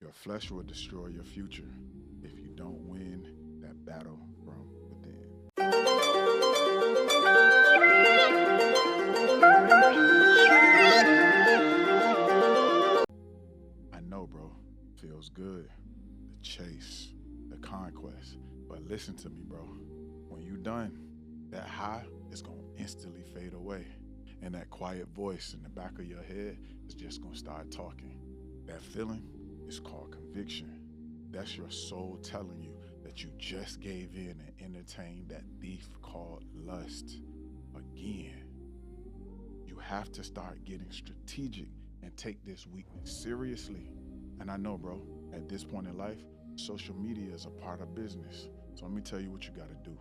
Your flesh will destroy your future if you don't win that battle from within. I know, bro, feels good, the chase, the conquest, but listen to me, bro. When you done, that high is gonna instantly fade away, and that quiet voice in the back of your head is just gonna start talking. That feeling is called conviction. That's your soul telling you that you just gave in and entertained that thief called lust again. You have to start getting strategic and take this weakness seriously. And I know, bro, at this point in life, social media is a part of business. So let me tell you what you gotta do.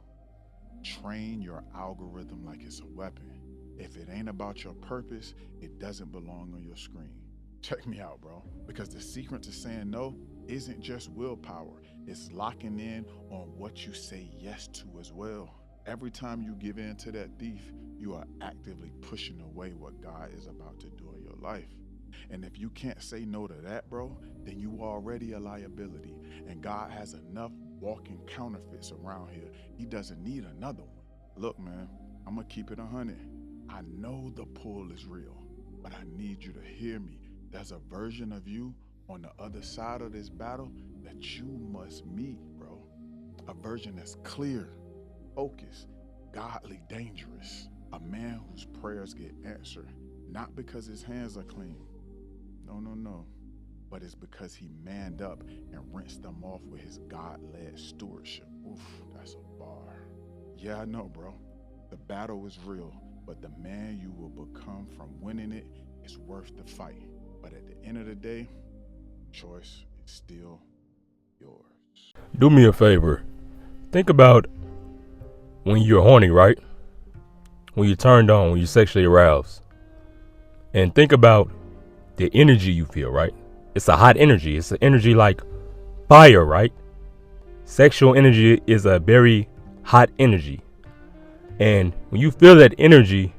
Train your algorithm like it's a weapon. If it ain't about your purpose, it doesn't belong on your screen. Check me out, bro, because the secret to saying no isn't just willpower. It's locking in on what you say yes to as well. Every time you give in to that thief, you are actively pushing away what God is about to do in your life. And if you can't say no to that, bro, then you already a liability. And God has enough walking counterfeits around here. He doesn't need another one. Look, man, I'm gonna keep it 100. I know the pull is real, but I need you to hear me. There's a version of you on the other side of this battle that you must meet, bro. A version that's clear, focused, godly, dangerous. A man whose prayers get answered, not because his hands are clean. No. But it's because he manned up and rinsed them off with his God-led stewardship. Oof, that's a bar. Yeah, I know, bro. The battle is real, but the man you will become from winning it is worth the fight. But at the end of the day, choice is still yours. Do me a favor. Think about when you're horny, right? When you're turned on, when you're sexually aroused. And think about the energy you feel, right? It's a hot energy. It's an energy like fire, right? Sexual energy is a very hot energy. And when you feel that energy,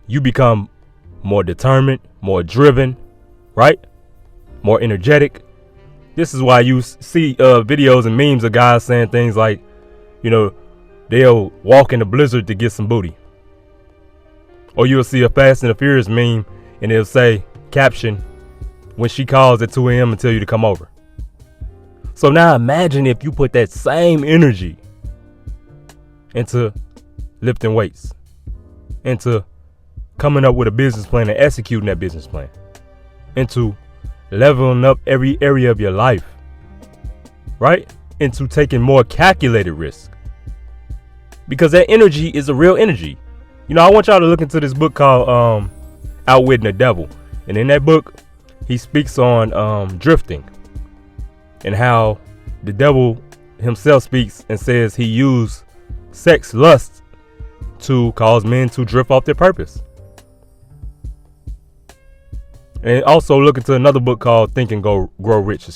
you become more determined, more driven, right? More energetic. This is why you see videos and memes of guys saying things like, they'll walk in a blizzard to get some booty. Or you'll see a Fast and the Furious meme and it'll say, caption, when she calls at 2 a.m. and tell you to come over. So now imagine if you put that same energy into lifting weights, into coming up with a business plan and executing that business plan, into leveling up every area of your life, right? Into taking more calculated risk. Because that energy is a real energy. I want y'all to look into this book called Outwitting the Devil. And in that book, he speaks on drifting and how the devil himself speaks and says he used sex lust to cause men to drift off their purpose. And also look into another book called Think and Grow Rich,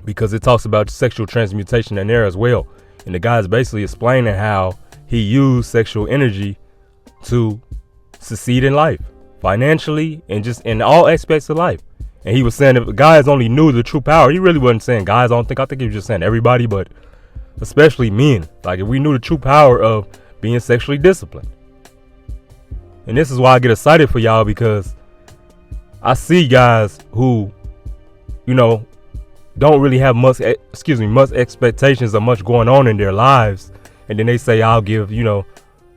because it talks about sexual transmutation in there as well. And the guy's basically explaining how he used sexual energy to succeed in life, financially, and just in all aspects of life. And he was saying if guys only knew the true power, he really wasn't saying guys, I think he was just saying everybody, but especially men. Like if we knew the true power of being sexually disciplined. And this is why I get excited for y'all, because I see guys who, don't really have much expectations or much going on in their lives. And then they say, I'll give,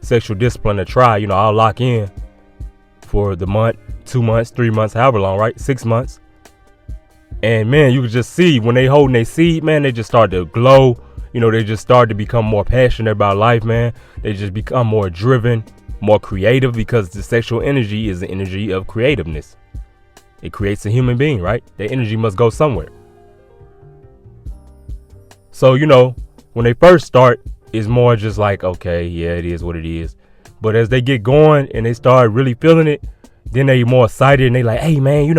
sexual discipline a try. I'll lock in for the month, 2 months, 3 months, however long, right? 6 months. And man, you can just see when they holding their seed, man, they just start to glow. They just start to become more passionate about life, man. They just become more driven, more creative, because the sexual energy is the energy of creativeness. It creates a human being, right? That energy must go somewhere. So, when they first start, it's more just like, okay, yeah, it is what it is. But as they get going and they start really feeling it, then they more excited and they like, hey, man,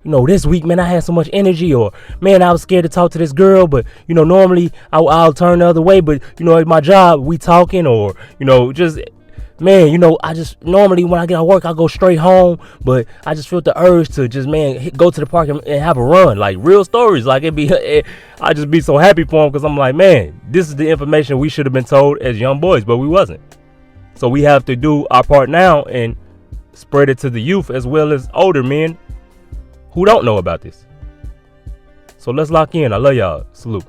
this week, man, I had so much energy, or man, I was scared to talk to this girl, but, normally I'll turn the other way. But, at my job, we talking, or, just man, you know, I just normally when I get out of work, I go straight home, but I just feel the urge to just, man, go to the park and have a run. Like real stories. Like I just be so happy for them because I'm like, man, this is the information we should have been told as young boys, but we wasn't. So we have to do our part now and spread it to the youth as well as older men who don't know about this. So let's lock in. I love y'all. Salute.